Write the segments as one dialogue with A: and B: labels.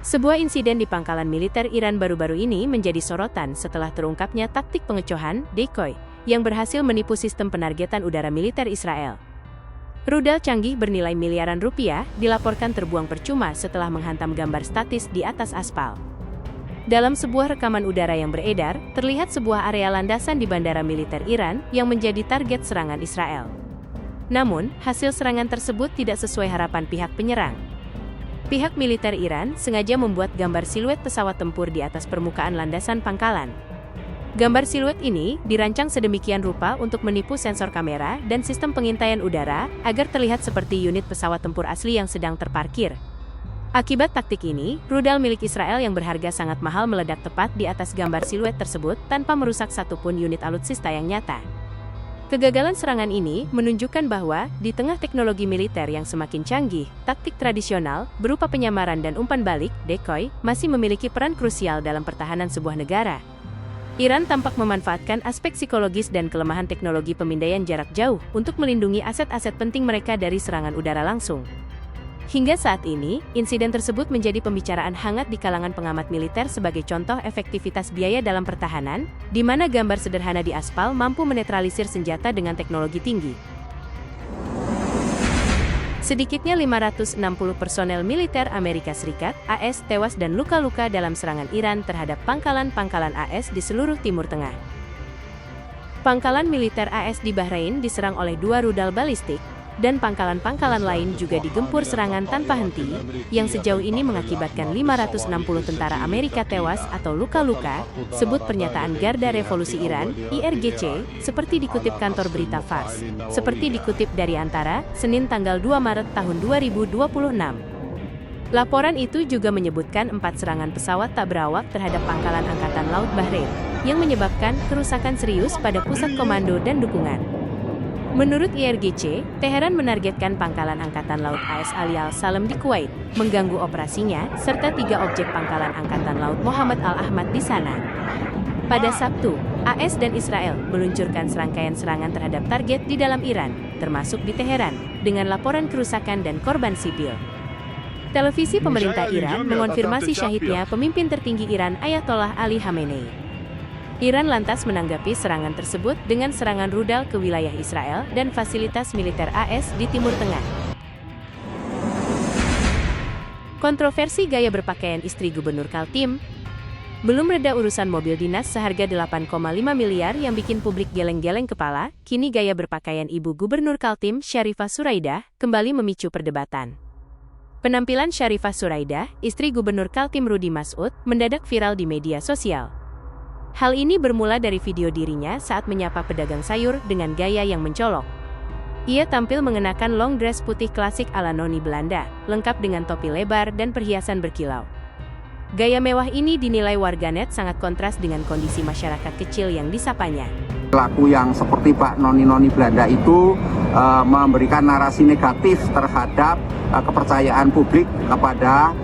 A: Sebuah insiden di pangkalan militer Iran baru-baru ini menjadi sorotan setelah terungkapnya taktik pengecohan, decoy, yang berhasil menipu sistem penargetan udara militer Israel. Rudal canggih bernilai miliaran rupiah dilaporkan terbuang percuma setelah menghantam gambar statis di atas aspal. Dalam sebuah rekaman udara yang beredar, terlihat sebuah area landasan di bandara militer Iran yang menjadi target serangan Israel. Namun, hasil serangan tersebut tidak sesuai harapan pihak penyerang. Pihak militer Iran sengaja membuat gambar siluet pesawat tempur di atas permukaan landasan pangkalan. Gambar siluet ini dirancang sedemikian rupa untuk menipu sensor kamera dan sistem pengintaian udara agar terlihat seperti unit pesawat tempur asli yang sedang terparkir. Akibat taktik ini, rudal milik Israel yang berharga sangat mahal meledak tepat di atas gambar siluet tersebut tanpa merusak satupun unit alutsista yang nyata. Kegagalan serangan ini menunjukkan bahwa, di tengah teknologi militer yang semakin canggih, taktik tradisional, berupa penyamaran dan umpan balik, decoy, masih memiliki peran krusial dalam pertahanan sebuah negara. Iran tampak memanfaatkan aspek psikologis dan kelemahan teknologi pemindaian jarak jauh untuk melindungi aset-aset penting mereka dari serangan udara langsung. Hingga saat ini, insiden tersebut menjadi pembicaraan hangat di kalangan pengamat militer sebagai contoh efektivitas biaya dalam pertahanan, di mana gambar sederhana di aspal mampu menetralisir senjata dengan teknologi tinggi. Sedikitnya 560 personel militer Amerika Serikat (AS) tewas dan luka-luka dalam serangan Iran terhadap pangkalan-pangkalan AS di seluruh Timur Tengah. Pangkalan militer AS di Bahrain diserang oleh 2 rudal balistik, dan pangkalan-pangkalan lain juga digempur serangan tanpa henti, yang sejauh ini mengakibatkan 560 tentara Amerika tewas atau luka-luka, sebut pernyataan Garda Revolusi Iran, IRGC, seperti dikutip kantor berita Fars. Seperti dikutip dari Antara, Senin tanggal 2 Maret tahun 2026. Laporan itu juga menyebutkan 4 serangan pesawat tak berawak terhadap pangkalan Angkatan Laut Bahrain, yang menyebabkan kerusakan serius pada pusat komando dan dukungan. Menurut IRGC, Teheran menargetkan pangkalan Angkatan Laut AS Ali Al-Salem di Kuwait, mengganggu operasinya, serta 3 objek pangkalan Angkatan Laut Muhammad Al-Ahmad di sana. Pada Sabtu, AS dan Israel meluncurkan serangkaian serangan terhadap target di dalam Iran, termasuk di Teheran, dengan laporan kerusakan dan korban sipil. Televisi pemerintah Iran mengonfirmasi syahidnya pemimpin tertinggi Iran Ayatollah Ali Khamenei. Iran lantas menanggapi serangan tersebut dengan serangan rudal ke wilayah Israel dan fasilitas militer AS di Timur Tengah. Kontroversi gaya berpakaian istri Gubernur Kaltim. Belum reda urusan mobil dinas seharga 8,5 miliar yang bikin publik geleng-geleng kepala, kini gaya berpakaian Ibu Gubernur Kaltim, Syarifah Suraidah, kembali memicu perdebatan. Penampilan Syarifah Suraidah, istri Gubernur Kaltim Rudy Mas'ud, mendadak viral di media sosial. Hal ini bermula dari video dirinya saat menyapa pedagang sayur dengan gaya yang mencolok. Ia tampil mengenakan long dress putih klasik ala noni Belanda, lengkap dengan topi lebar dan perhiasan berkilau. Gaya mewah ini dinilai warganet sangat kontras dengan kondisi masyarakat kecil yang disapanya.
B: Pelaku yang seperti Pak Noni-Noni Belanda itu memberikan narasi negatif terhadap kepercayaan publik kepada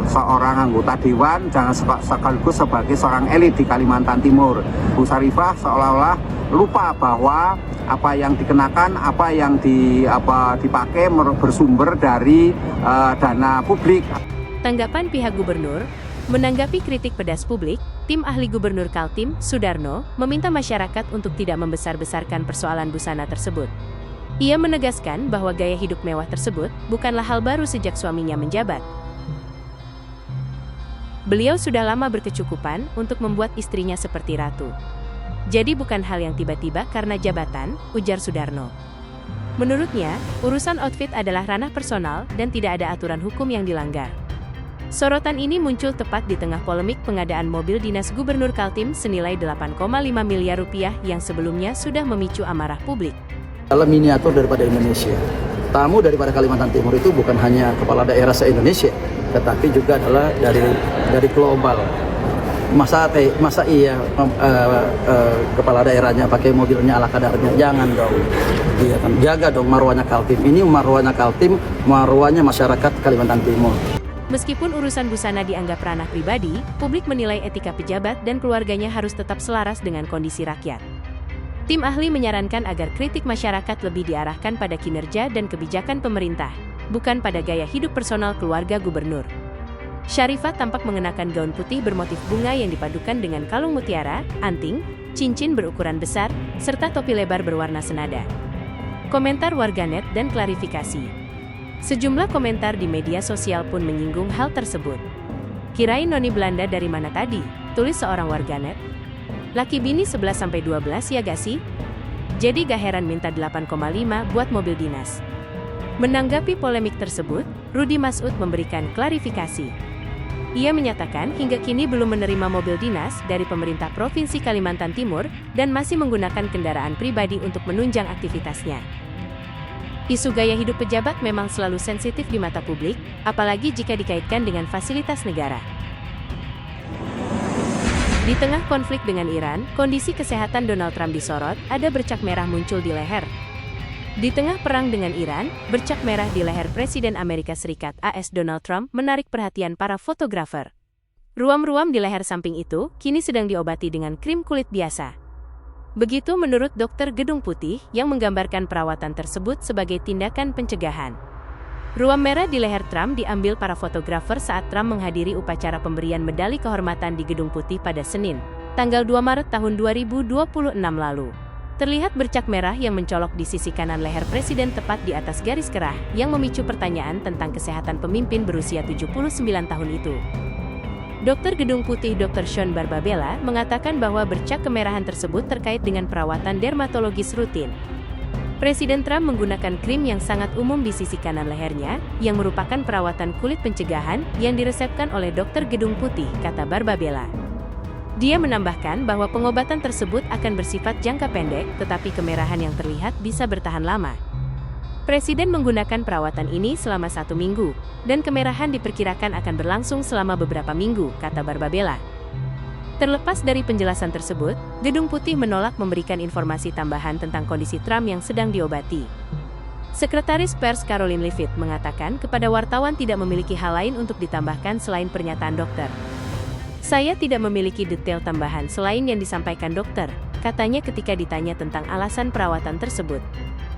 B: seorang anggota dewan, jangan sekaligus sebagai seorang elit di Kalimantan Timur. Bu Syarifah seolah-olah lupa bahwa apa yang dikenakan, apa yang dipakai bersumber dari dana publik.
A: Tanggapan pihak gubernur, menanggapi kritik pedas publik, tim ahli Gubernur Kaltim, Sudarno, meminta masyarakat untuk tidak membesar-besarkan persoalan busana tersebut. Ia menegaskan bahwa gaya hidup mewah tersebut bukanlah hal baru sejak suaminya menjabat. Beliau sudah lama berkecukupan untuk membuat istrinya seperti ratu. Jadi bukan hal yang tiba-tiba karena jabatan, ujar Sudarno. Menurutnya, urusan outfit adalah ranah personal dan tidak ada aturan hukum yang dilanggar. Sorotan ini muncul tepat di tengah polemik pengadaan mobil dinas Gubernur Kaltim senilai 8,5 miliar rupiah yang sebelumnya sudah memicu amarah publik.
C: Dalam miniatur daripada Indonesia, tamu daripada Kalimantan Timur itu bukan hanya kepala daerah se-Indonesia, tetapi juga adalah dari global. Masa iya kepala daerahnya pakai mobilnya ala kadarnya? Jangan dong. Iya kan? Jaga dong marwahnya Kaltim. Ini marwahnya Kaltim, marwahnya masyarakat Kalimantan Timur.
A: Meskipun urusan busana dianggap ranah pribadi, publik menilai etika pejabat dan keluarganya harus tetap selaras dengan kondisi rakyat. Tim ahli menyarankan agar kritik masyarakat lebih diarahkan pada kinerja dan kebijakan pemerintah, bukan pada gaya hidup personal keluarga gubernur. Sharifah tampak mengenakan gaun putih bermotif bunga yang dipadukan dengan kalung mutiara, anting, cincin berukuran besar, serta topi lebar berwarna senada. Komentar warganet dan klarifikasi. Sejumlah komentar di media sosial pun menyinggung hal tersebut. Kirain noni Belanda dari mana tadi? Tulis seorang warganet. Laki bini 11-12 ya gak sih? Jadi gak heran minta 8,5 buat mobil dinas. Menanggapi polemik tersebut, Rudy Masud memberikan klarifikasi. Ia menyatakan hingga kini belum menerima mobil dinas dari pemerintah Provinsi Kalimantan Timur dan masih menggunakan kendaraan pribadi untuk menunjang aktivitasnya. Isu gaya hidup pejabat memang selalu sensitif di mata publik, apalagi jika dikaitkan dengan fasilitas negara. Di tengah konflik dengan Iran, kondisi kesehatan Donald Trump disorot, ada bercak merah muncul di leher. Di tengah perang dengan Iran, bercak merah di leher Presiden Amerika Serikat AS Donald Trump menarik perhatian para fotografer. Ruam-ruam di leher samping itu kini sedang diobati dengan krim kulit biasa. Begitu menurut dokter Gedung Putih yang menggambarkan perawatan tersebut sebagai tindakan pencegahan. Ruam merah di leher Trump diambil para fotografer saat Trump menghadiri upacara pemberian medali kehormatan di Gedung Putih pada Senin, tanggal 2 Maret tahun 2026 lalu. Terlihat bercak merah yang mencolok di sisi kanan leher Presiden tepat di atas garis kerah, yang memicu pertanyaan tentang kesehatan pemimpin berusia 79 tahun itu. Dokter Gedung Putih Dr. Sean Barbabella mengatakan bahwa bercak kemerahan tersebut terkait dengan perawatan dermatologis rutin. Presiden Trump menggunakan krim yang sangat umum di sisi kanan lehernya, yang merupakan perawatan kulit pencegahan yang diresepkan oleh Dokter Gedung Putih, kata Barbabella. Dia menambahkan bahwa pengobatan tersebut akan bersifat jangka pendek, tetapi kemerahan yang terlihat bisa bertahan lama. Presiden menggunakan perawatan ini selama 1 minggu, dan kemerahan diperkirakan akan berlangsung selama beberapa minggu, kata Barbabella. Terlepas dari penjelasan tersebut, Gedung Putih menolak memberikan informasi tambahan tentang kondisi Trump yang sedang diobati. Sekretaris Pers Karoline Leavitt mengatakan kepada wartawan tidak memiliki hal lain untuk ditambahkan selain pernyataan dokter. Saya tidak memiliki detail tambahan selain yang disampaikan dokter, katanya ketika ditanya tentang alasan perawatan tersebut.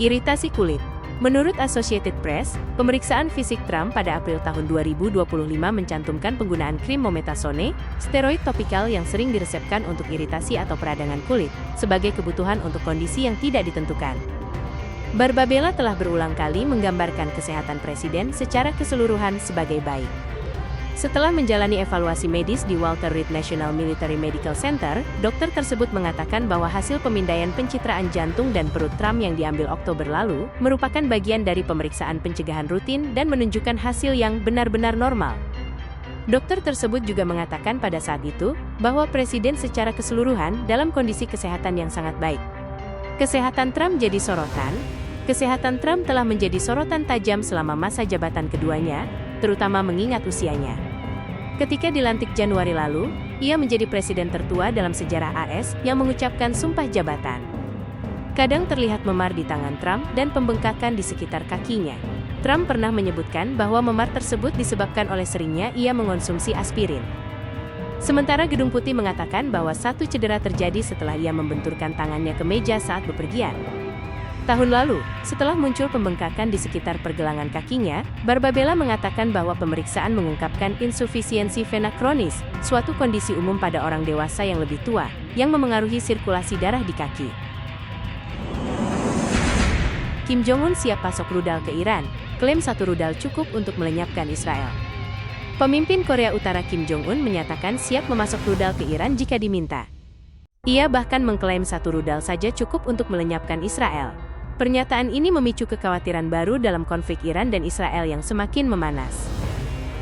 A: Iritasi kulit. Menurut Associated Press, pemeriksaan fisik Trump pada April tahun 2025 mencantumkan penggunaan krim mometasone, steroid topikal yang sering diresepkan untuk iritasi atau peradangan kulit, sebagai kebutuhan untuk kondisi yang tidak ditentukan. Barbabella telah berulang kali menggambarkan kesehatan Presiden secara keseluruhan sebagai baik. Setelah menjalani evaluasi medis di Walter Reed National Military Medical Center, dokter tersebut mengatakan bahwa hasil pemindaian pencitraan jantung dan perut Trump yang diambil Oktober lalu merupakan bagian dari pemeriksaan pencegahan rutin dan menunjukkan hasil yang benar-benar normal. Dokter tersebut juga mengatakan pada saat itu bahwa Presiden secara keseluruhan dalam kondisi kesehatan yang sangat baik. Kesehatan Trump jadi sorotan. Kesehatan Trump telah menjadi sorotan tajam selama masa jabatan keduanya, terutama mengingat usianya. Ketika dilantik Januari lalu, ia menjadi presiden tertua dalam sejarah AS yang mengucapkan sumpah jabatan. Kadang terlihat memar di tangan Trump dan pembengkakan di sekitar kakinya. Trump pernah menyebutkan bahwa memar tersebut disebabkan oleh seringnya ia mengonsumsi aspirin. Sementara Gedung Putih mengatakan bahwa satu cedera terjadi setelah ia membenturkan tangannya ke meja saat bepergian. Tahun lalu, setelah muncul pembengkakan di sekitar pergelangan kakinya, Barbabella mengatakan bahwa pemeriksaan mengungkapkan insufisiensi vena kronis, suatu kondisi umum pada orang dewasa yang lebih tua, yang memengaruhi sirkulasi darah di kaki. Kim Jong-un siap pasok rudal ke Iran, klaim 1 rudal cukup untuk melenyapkan Israel. Pemimpin Korea Utara Kim Jong-un menyatakan siap memasok rudal ke Iran jika diminta. Ia bahkan mengklaim 1 rudal saja cukup untuk melenyapkan Israel. Pernyataan ini memicu kekhawatiran baru dalam konflik Iran dan Israel yang semakin memanas.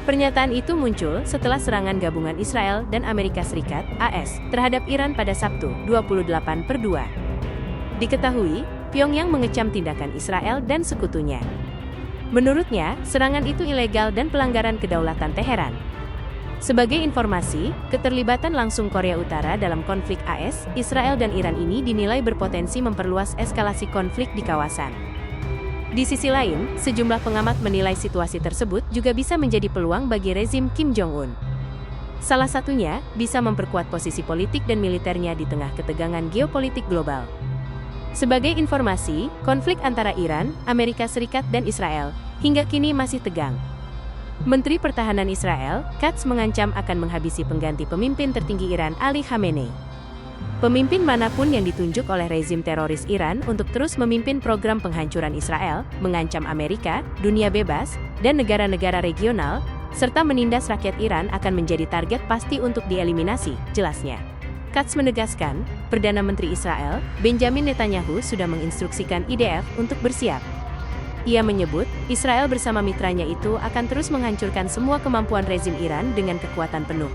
A: Pernyataan itu muncul setelah serangan gabungan Israel dan Amerika Serikat (AS) terhadap Iran pada Sabtu, 28/2. Diketahui, Pyongyang mengecam tindakan Israel dan sekutunya. Menurutnya, serangan itu ilegal dan pelanggaran kedaulatan Teheran. Sebagai informasi, keterlibatan langsung Korea Utara dalam konflik AS, Israel dan Iran ini dinilai berpotensi memperluas eskalasi konflik di kawasan. Di sisi lain, sejumlah pengamat menilai situasi tersebut juga bisa menjadi peluang bagi rezim Kim Jong-un. Salah satunya, bisa memperkuat posisi politik dan militernya di tengah ketegangan geopolitik global. Sebagai informasi, konflik antara Iran, Amerika Serikat dan Israel hingga kini masih tegang. Menteri Pertahanan Israel, Katz mengancam akan menghabisi pengganti pemimpin tertinggi Iran Ali Khamenei. Pemimpin manapun yang ditunjuk oleh rezim teroris Iran untuk terus memimpin program penghancuran Israel, mengancam Amerika, dunia bebas, dan negara-negara regional, serta menindas rakyat Iran akan menjadi target pasti untuk dieliminasi, jelasnya. Katz menegaskan, Perdana Menteri Israel, Benjamin Netanyahu sudah menginstruksikan IDF untuk bersiap. Ia menyebut, Israel bersama mitranya itu akan terus menghancurkan semua kemampuan rezim Iran dengan kekuatan penuh.